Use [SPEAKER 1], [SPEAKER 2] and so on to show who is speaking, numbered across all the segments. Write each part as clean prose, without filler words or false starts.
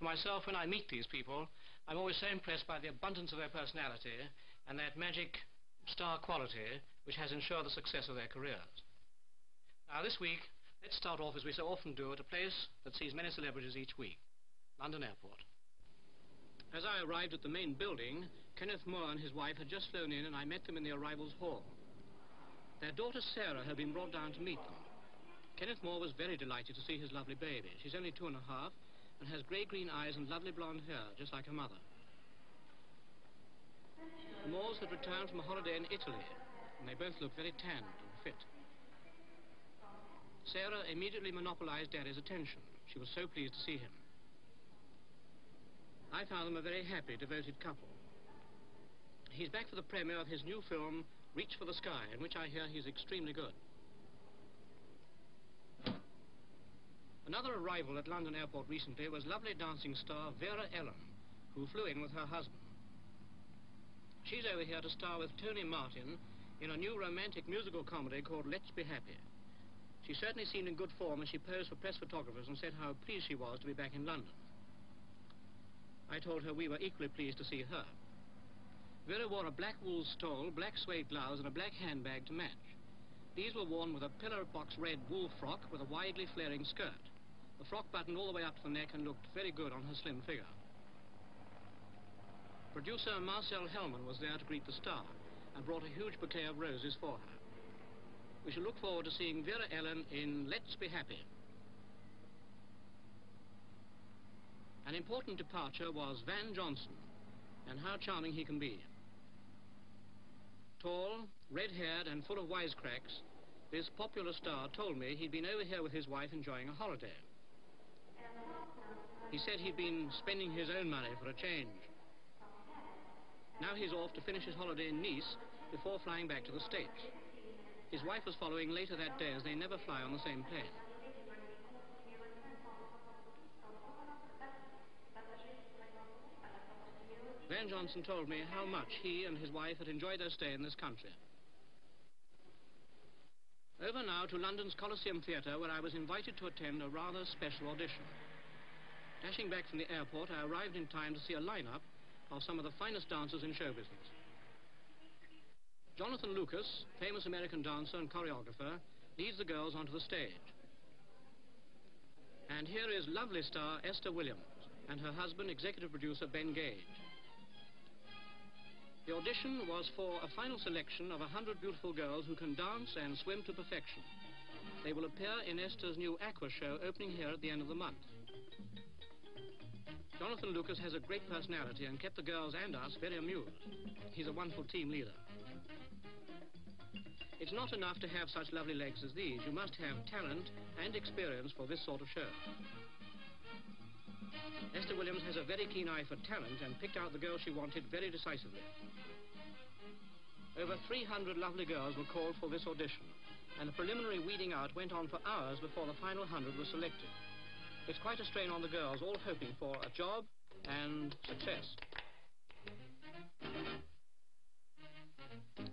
[SPEAKER 1] For myself, when I meet these people, I'm always so impressed by the abundance of their personality and that magic star quality which has ensured the success of their careers. Now this week, let's start off, as we so often do, at a place that sees many celebrities each week, London Airport. As I arrived at the main building, Kenneth Moore and his wife had just flown in, and I met them in the arrivals hall. Their daughter Sarah had been brought down to meet them. Kenneth Moore was very delighted to see his lovely baby. She's only 2½, and has grey-green eyes and lovely blonde hair, just like her mother. The Moores had returned from a holiday in Italy, and they both looked very tanned and fit. Sarah immediately monopolized Daddy's attention. She was so pleased to see him. I found them a very happy, devoted couple. He's back for the premiere of his new film, Reach for the Sky, in which I hear he's extremely good. Another arrival at London Airport recently was lovely dancing star Vera Ellen, who flew in with her husband. She's over here to star with Tony Martin in a new romantic musical comedy called Let's Be Happy. She certainly seemed in good form as she posed for press photographers and said how pleased she was to be back in London. I told her we were equally pleased to see her. Vera wore a black wool stole, black suede gloves, and a black handbag to match. These were worn with a pillar box red wool frock with a widely flaring skirt. The frock buttoned all the way up to the neck and looked very good on her slim figure. Producer Marcel Hellman was there to greet the star and brought a huge bouquet of roses for her. We shall look forward to seeing Vera Ellen in Let's Be Happy. An important departure was Van Johnson, and how charming he can be. Tall, red-haired, and full of wisecracks, this popular star told me he'd been over here with his wife enjoying a holiday. He said he'd been spending his own money for a change. Now he's off to finish his holiday in Nice before flying back to the States. His wife was following later that day, as they never fly on the same plane. Van Johnson told me how much he and his wife had enjoyed their stay in this country. Over now to London's Coliseum Theatre, where I was invited to attend a rather special audition. Dashing back from the airport, I arrived in time to see a lineup of some of the finest dancers in show business. Jonathan Lucas, famous American dancer and choreographer, leads the girls onto the stage. And here is lovely star Esther Williams and her husband, executive producer Ben Gage. The audition was for a final selection of 100 beautiful girls who can dance and swim to perfection. They will appear in Esther's new Aqua show opening here at the end of the month. Jonathan Lucas has a great personality and kept the girls and us very amused. He's a wonderful team leader. It's not enough to have such lovely legs as these. You must have talent and experience for this sort of show. Esther Williams has a very keen eye for talent and picked out the girl she wanted very decisively. Over 300 lovely girls were called for this audition, and the preliminary weeding out went on for hours before the final 100 were selected. It's quite a strain on the girls, all hoping for a job and success.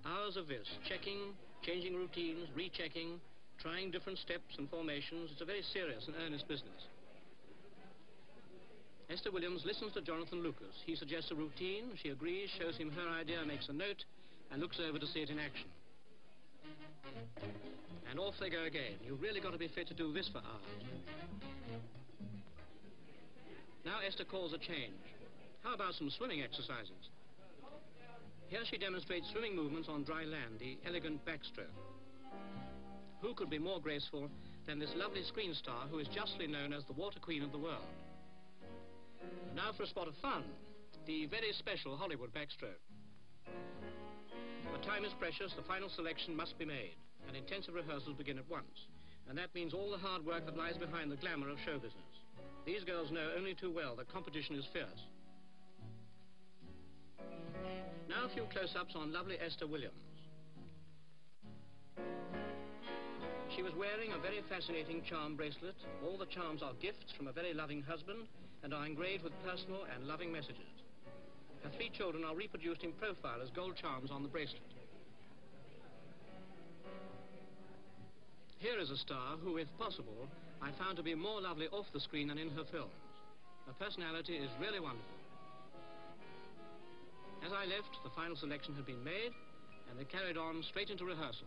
[SPEAKER 1] Hours of this, checking, changing routines, rechecking, trying different steps and formations. It's a very serious and earnest business. Esther Williams listens to Jonathan Lucas. He suggests a routine, she agrees, shows him her idea, makes a note, and looks over to see it in action. And off they go again. You've really got to be fit to do this for hours. Now Esther calls a change. How about some swimming exercises? Here she demonstrates swimming movements on dry land, the elegant backstroke. Who could be more graceful than this lovely screen star who is justly known as the water queen of the world? Now for a spot of fun, the very special Hollywood backstroke. But time is precious, the final selection must be made, and intensive rehearsals begin at once. And that means all the hard work that lies behind the glamour of show business. These girls know only too well that competition is fierce. Now a few close-ups on lovely Esther Williams. She was wearing a very fascinating charm bracelet. All the charms are gifts from a very loving husband and are engraved with personal and loving messages. Her 3 children are reproduced in profile as gold charms on the bracelet. Here is a star who, if possible, I found to be more lovely off the screen than in her films. Her personality is really wonderful. As I left, the final selection had been made, and they carried on straight into rehearsal.